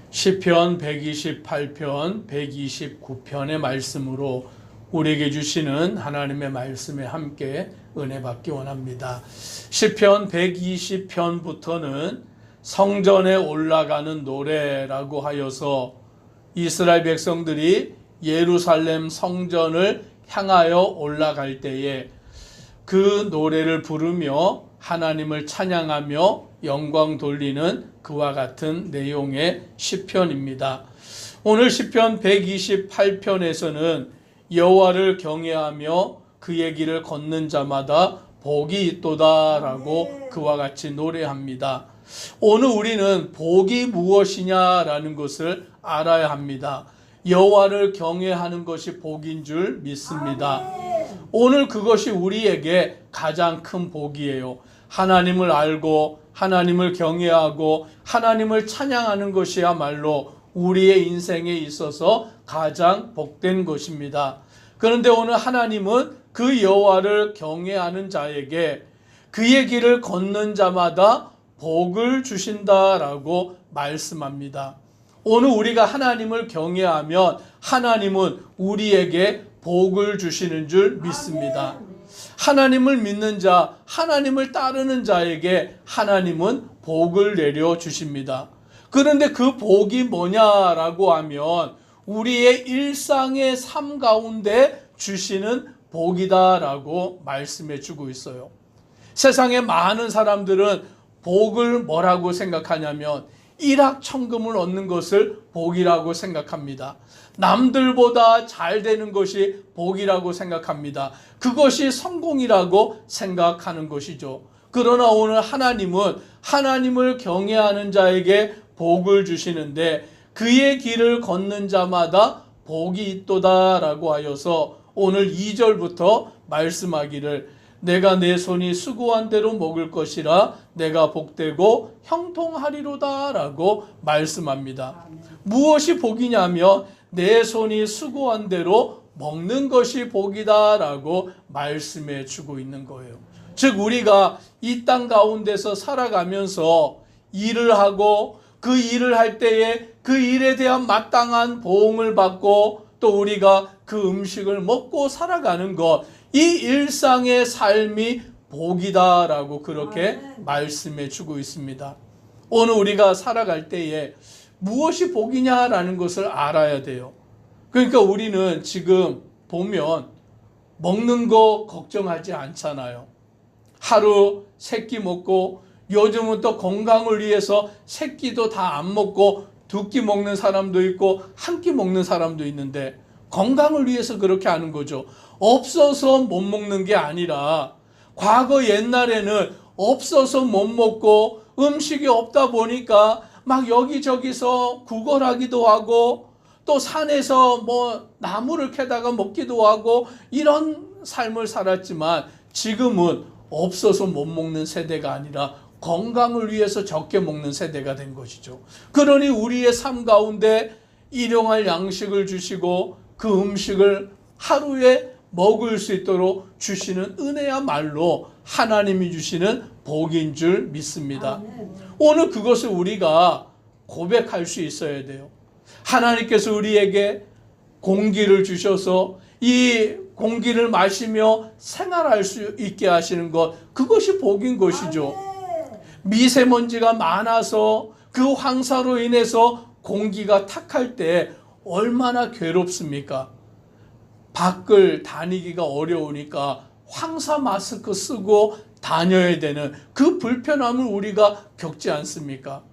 시편 128편, 129편의 말씀으로 우리에게 주시는 하나님의 말씀에 함께 은혜 받기 원합니다. 시편 120편부터는 성전에 올라가는 노래라고 하여서 이스라엘 백성들이 예루살렘 성전을 향하여 올라갈 때에 그 노래를 부르며 하나님을 찬양하며 영광 돌리는 그와 같은 내용의 시편입니다. 오늘 시편 128편에서는 여호와를 경외하며 그의 길을 걷는 자마다 복이 있도다라고 그와 같이 노래합니다. 오늘 우리는 복이 무엇이냐라는 것을 알아야 합니다. 여호와를 경외하는 것이 복인 줄 믿습니다. 오늘 그것이 우리에게 가장 큰 복이에요. 하나님을 알고 하나님을 경외하고 하나님을 찬양하는 것이야말로 우리의 인생에 있어서 가장 복된 것입니다. 그런데 오늘 하나님은 그 여호와를 경외하는 자에게 그의 길을 걷는 자마다 복을 주신다라고 말씀합니다. 오늘 우리가 하나님을 경외하면 하나님은 우리에게 복을 주시는 줄 믿습니다. 하나님을 믿는 자, 하나님을 따르는 자에게 하나님은 복을 내려 주십니다. 그런데 그 복이 뭐냐라고 하면 우리의 일상의 삶 가운데 주시는 복이다라고 말씀해 주고 있어요. 세상에 많은 사람들은 복을 뭐라고 생각하냐면 일확천금을 얻는 것을 복이라고 생각합니다. 남들보다 잘 되는 것이 복이라고 생각합니다. 그것이 성공이라고 생각하는 것이죠. 그러나 오늘 하나님은 하나님을 경외하는 자에게 복을 주시는데 그의 길을 걷는 자마다 복이 있도다라고 하여서 오늘 2절부터 말씀하기를 내가 내 손이 수고한 대로 먹을 것이라 내가 복되고 형통하리로다 라고 말씀합니다. 무엇이 복이냐면 내 손이 수고한 대로 먹는 것이 복이다 라고 말씀해 주고 있는 거예요. 즉 우리가 이 땅 가운데서 살아가면서 일을 하고 그 일을 할 때에 그 일에 대한 마땅한 보응을 받고 또 우리가 그 음식을 먹고 살아가는 것, 이 일상의 삶이 복이다라고 그렇게 말씀해 주고 있습니다. 오늘 우리가 살아갈 때에 무엇이 복이냐라는 것을 알아야 돼요. 그러니까 우리는 지금 보면 먹는 거 걱정하지 않잖아요. 하루 3끼 먹고 요즘은 또 건강을 위해서 3끼도 다 안 먹고 2끼 먹는 사람도 있고 1끼 먹는 사람도 있는데 건강을 위해서 그렇게 하는 거죠. 없어서 못 먹는 게 아니라 과거 옛날에는 없어서 못 먹고 음식이 없다 보니까 막 여기저기서 구걸하기도 하고 또 산에서 뭐 나무를 캐다가 먹기도 하고 이런 삶을 살았지만 지금은 없어서 못 먹는 세대가 아니라 건강을 위해서 적게 먹는 세대가 된 것이죠. 그러니 우리의 삶 가운데 일용할 양식을 주시고 그 음식을 하루에 먹을 수 있도록 주시는 은혜야말로 하나님이 주시는 복인 줄 믿습니다. 오늘 그것을 우리가 고백할 수 있어야 돼요. 하나님께서 우리에게 공기를 주셔서 이 공기를 마시며 생활할 수 있게 하시는 것, 그것이 복인 것이죠. 미세먼지가 많아서 그 황사로 인해서 공기가 탁할 때 얼마나 괴롭습니까? 밖을 다니기가 어려우니까 황사 마스크 쓰고 다녀야 되는 그 불편함을 우리가 겪지 않습니까?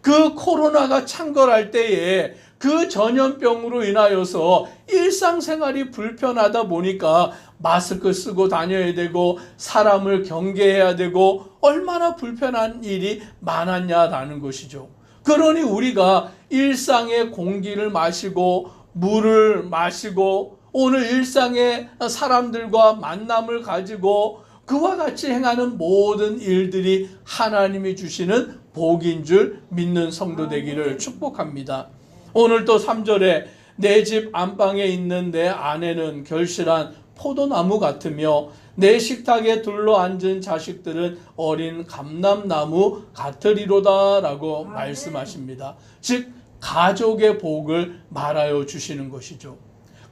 그 코로나가 창궐할 때에 그 전염병으로 인하여서 일상생활이 불편하다 보니까 마스크 쓰고 다녀야 되고 사람을 경계해야 되고 얼마나 불편한 일이 많았냐라는 것이죠. 그러니 우리가 일상의 공기를 마시고 물을 마시고 오늘 일상의 사람들과 만남을 가지고 그와 같이 행하는 모든 일들이 하나님이 주시는 복인 줄 믿는 성도 되기를 축복합니다. 오늘 또 3절에 내 집 안방에 있는 내 아내는 결실한 포도나무 같으며 내 식탁에 둘러앉은 자식들은 어린 감람나무 같으리로다 라고 말씀하십니다. 즉 가족의 복을 말하여 주시는 것이죠.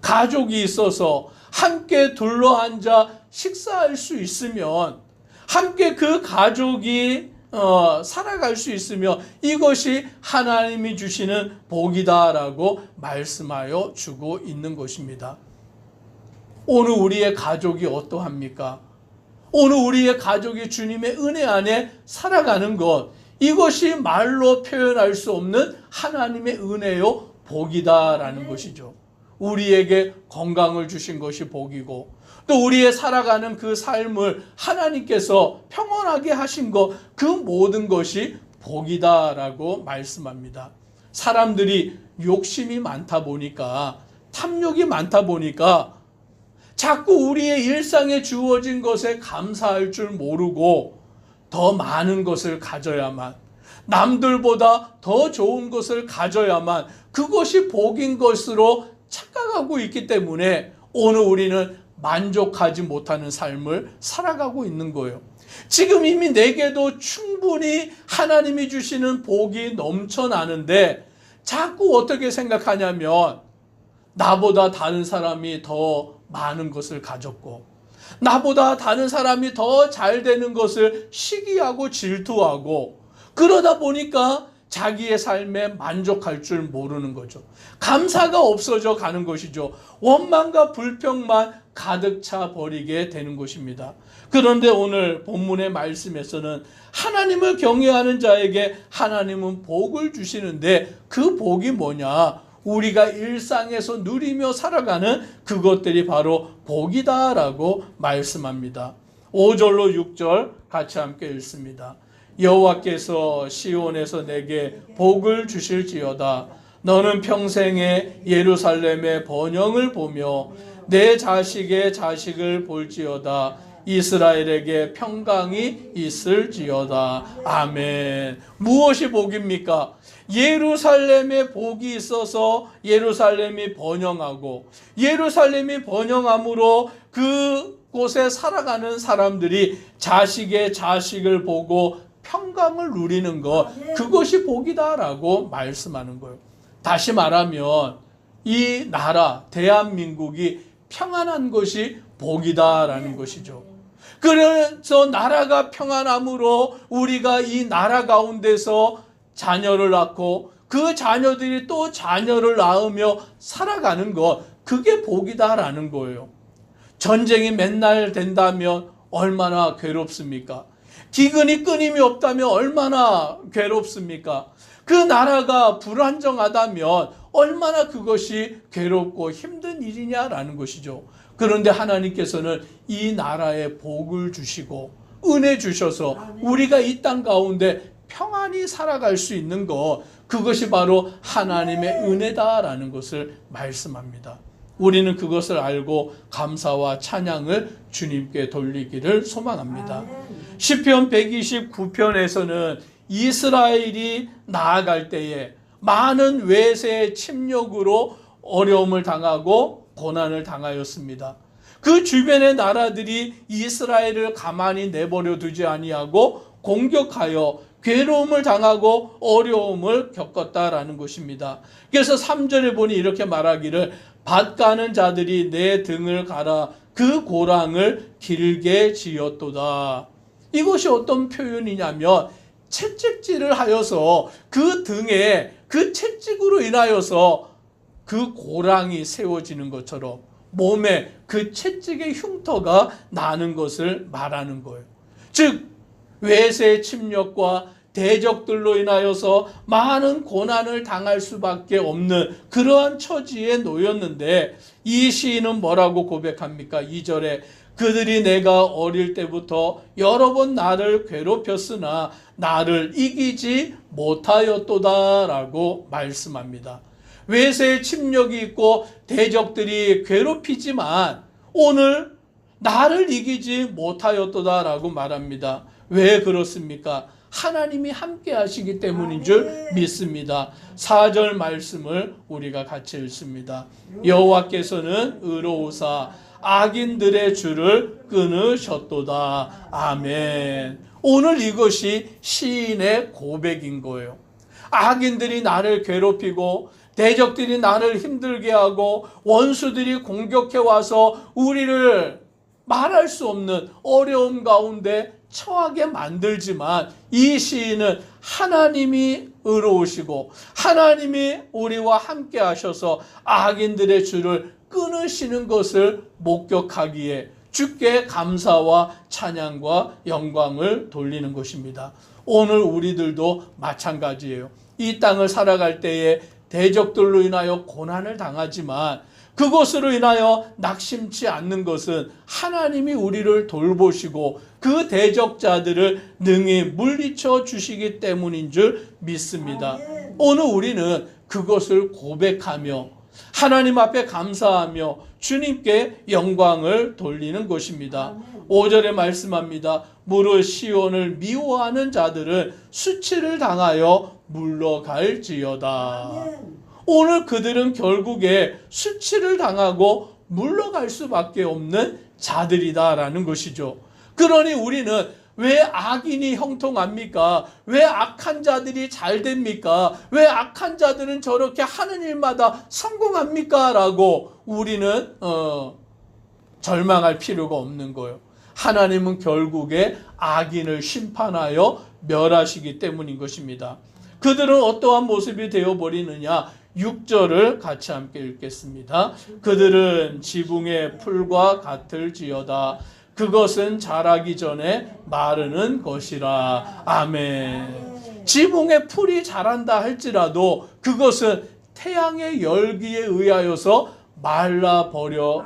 가족이 있어서 함께 둘러앉아 식사할 수 있으면, 함께 그 가족이 살아갈 수 있으며 이것이 하나님이 주시는 복이다라고 말씀하여 주고 있는 것입니다. 오늘 우리의 가족이 어떠합니까? 오늘 우리의 가족이 주님의 은혜 안에 살아가는 것, 이것이 말로 표현할 수 없는 하나님의 은혜요 복이다라는 것이죠. 우리에게 건강을 주신 것이 복이고, 또 우리의 살아가는 그 삶을 하나님께서 평온하게 하신 것, 그 모든 것이 복이다라고 말씀합니다. 사람들이 욕심이 많다 보니까, 탐욕이 많다 보니까 자꾸 우리의 일상에 주어진 것에 감사할 줄 모르고 더 많은 것을 가져야만, 남들보다 더 좋은 것을 가져야만 그것이 복인 것으로 착각하고 있기 때문에 오늘 우리는 만족하지 못하는 삶을 살아가고 있는 거예요. 지금 이미 내게도 충분히 하나님이 주시는 복이 넘쳐나는데 자꾸 어떻게 생각하냐면, 나보다 다른 사람이 더 많은 것을 가졌고, 나보다 다른 사람이 더 잘 되는 것을 시기하고 질투하고, 그러다 보니까 자기의 삶에 만족할 줄 모르는 거죠. 감사가 없어져 가는 것이죠. 원망과 불평만 가득 차 버리게 되는 것입니다. 그런데 오늘 본문의 말씀에서는 하나님을 경외하는 자에게 하나님은 복을 주시는데, 그 복이 뭐냐? 우리가 일상에서 누리며 살아가는 그것들이 바로 복이다라고 말씀합니다. 5절로 6절 같이 함께 읽습니다. 여호와께서 시온에서 내게 복을 주실지어다. 너는 평생에 예루살렘의 번영을 보며 내 자식의 자식을 볼지어다. 이스라엘에게 평강이 있을지어다. 아멘. 무엇이 복입니까? 예루살렘에 복이 있어서 예루살렘이 번영하고, 예루살렘이 번영함으로 그곳에 살아가는 사람들이 자식의 자식을 보고 평강을 누리는 것, 그것이 복이다라고 말씀하는 거예요. 다시 말하면 이 나라 대한민국이 평안한 것이 복이다라는 것이죠. 그래서 나라가 평안함으로 우리가 이 나라 가운데서 자녀를 낳고 그 자녀들이 또 자녀를 낳으며 살아가는 것, 그게 복이다라는 거예요. 전쟁이 맨날 된다면 얼마나 괴롭습니까? 기근이 끊임이 없다면 얼마나 괴롭습니까? 그 나라가 불안정하다면 얼마나 그것이 괴롭고 힘든 일이냐라는 것이죠. 그런데 하나님께서는 이 나라에 복을 주시고 은혜 주셔서 우리가 이 땅 가운데 평안히 살아갈 수 있는 것, 그것이 바로 하나님의 은혜다라는 것을 말씀합니다. 우리는 그것을 알고 감사와 찬양을 주님께 돌리기를 소망합니다. 시편 129편에서는 이스라엘이 나아갈 때에 많은 외세의 침략으로 어려움을 당하고 고난을 당하였습니다. 그 주변의 나라들이 이스라엘을 가만히 내버려 두지 아니하고 공격하여 괴로움을 당하고 어려움을 겪었다라는 것입니다. 그래서 3절에 보니 이렇게 말하기를, 밭 가는 자들이 내 등을 갈아 그 고랑을 길게 지었도다. 이것이 어떤 표현이냐면, 채찍질을 하여서 그 등에 그 채찍으로 인하여서 그 고랑이 세워지는 것처럼 몸에 그 채찍의 흉터가 나는 것을 말하는 거예요. 즉 외세 침략과 대적들로 인하여서 많은 고난을 당할 수밖에 없는 그러한 처지에 놓였는데, 이 시인은 뭐라고 고백합니까? 2절에 그들이 내가 어릴 때부터 여러 번 나를 괴롭혔으나 나를 이기지 못하였도다 라고 말씀합니다. 외세의 침략이 있고 대적들이 괴롭히지만 오늘 나를 이기지 못하였도다 라고 말합니다. 왜 그렇습니까? 하나님이 함께 하시기 때문인 줄 믿습니다. 4절 말씀을 우리가 같이 읽습니다. 여호와께서는 의로우사 악인들의 줄을 끊으셨도다. 아멘. 오늘 이것이 시인의 고백인 거예요. 악인들이 나를 괴롭히고 대적들이 나를 힘들게 하고 원수들이 공격해 와서 우리를 말할 수 없는 어려움 가운데 처하게 만들지만 이 시인은 하나님이 의로우시고 하나님이 우리와 함께 하셔서 악인들의 줄을 끊으시는 것을 목격하기에 주께 감사와 찬양과 영광을 돌리는 것입니다. 오늘 우리들도 마찬가지예요. 이 땅을 살아갈 때에 대적들로 인하여 고난을 당하지만 그것으로 인하여 낙심치 않는 것은 하나님이 우리를 돌보시고 그 대적자들을 능히 물리쳐 주시기 때문인 줄 믿습니다. 오늘 우리는 그것을 고백하며 하나님 앞에 감사하며 주님께 영광을 돌리는 것입니다. 5절에 말씀합니다. 무릇 시온을 미워하는 자들은 수치를 당하여 물러갈지어다. 오늘 그들은 결국에 수치를 당하고 물러갈 수밖에 없는 자들이다라는 것이죠. 그러니 우리는 왜 악인이 형통합니까? 왜 악한 자들이 잘 됩니까? 왜 악한 자들은 저렇게 하는 일마다 성공합니까? 라고 우리는 절망할 필요가 없는 거예요. 하나님은 결국에 악인을 심판하여 멸하시기 때문인 것입니다. 그들은 어떠한 모습이 되어버리느냐? 6절을 같이 함께 읽겠습니다. 그들은 지붕의 풀과 같을지어다. 그것은 자라기 전에 마르는 것이라. 아멘. 지붕의 풀이 자란다 할지라도 그것은 태양의 열기에 의하여서 말라버려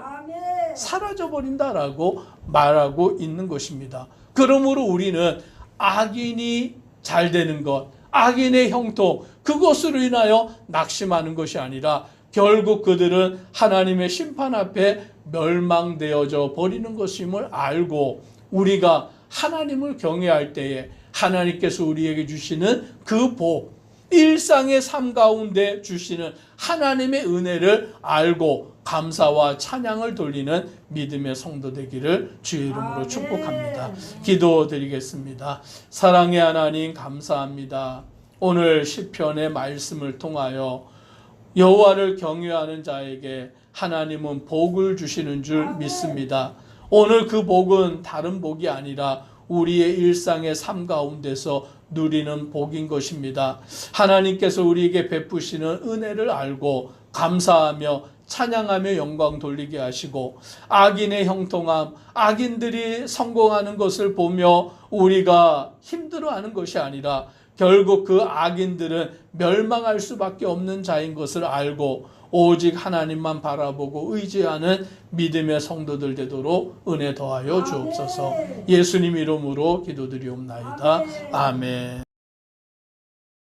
사라져버린다라고 말하고 있는 것입니다. 그러므로 우리는 악인이 잘 되는 것, 악인의 형통, 그것으로 인하여 낙심하는 것이 아니라 결국 그들은 하나님의 심판 앞에 멸망되어져 버리는 것임을 알고 우리가 하나님을 경외할 때에 하나님께서 우리에게 주시는 그 복, 일상의 삶 가운데 주시는 하나님의 은혜를 알고 감사와 찬양을 돌리는 믿음의 성도 되기를 주의 이름으로 축복합니다. 기도드리겠습니다. 사랑의 하나님 감사합니다. 오늘 시편의 말씀을 통하여 여호와를 경외하는 자에게 하나님은 복을 주시는 줄 믿습니다. 오늘 그 복은 다른 복이 아니라 우리의 일상의 삶 가운데서 누리는 복인 것입니다. 하나님께서 우리에게 베푸시는 은혜를 알고 감사하며 찬양하며 영광 돌리게 하시고 악인의 형통함, 악인들이 성공하는 것을 보며 우리가 힘들어하는 것이 아니라 결국 그 악인들은 멸망할 수밖에 없는 자인 것을 알고 오직 하나님만 바라보고 의지하는 믿음의 성도들 되도록 은혜 더하여 주옵소서. 예수님 이름으로 기도드리옵나이다. 아멘.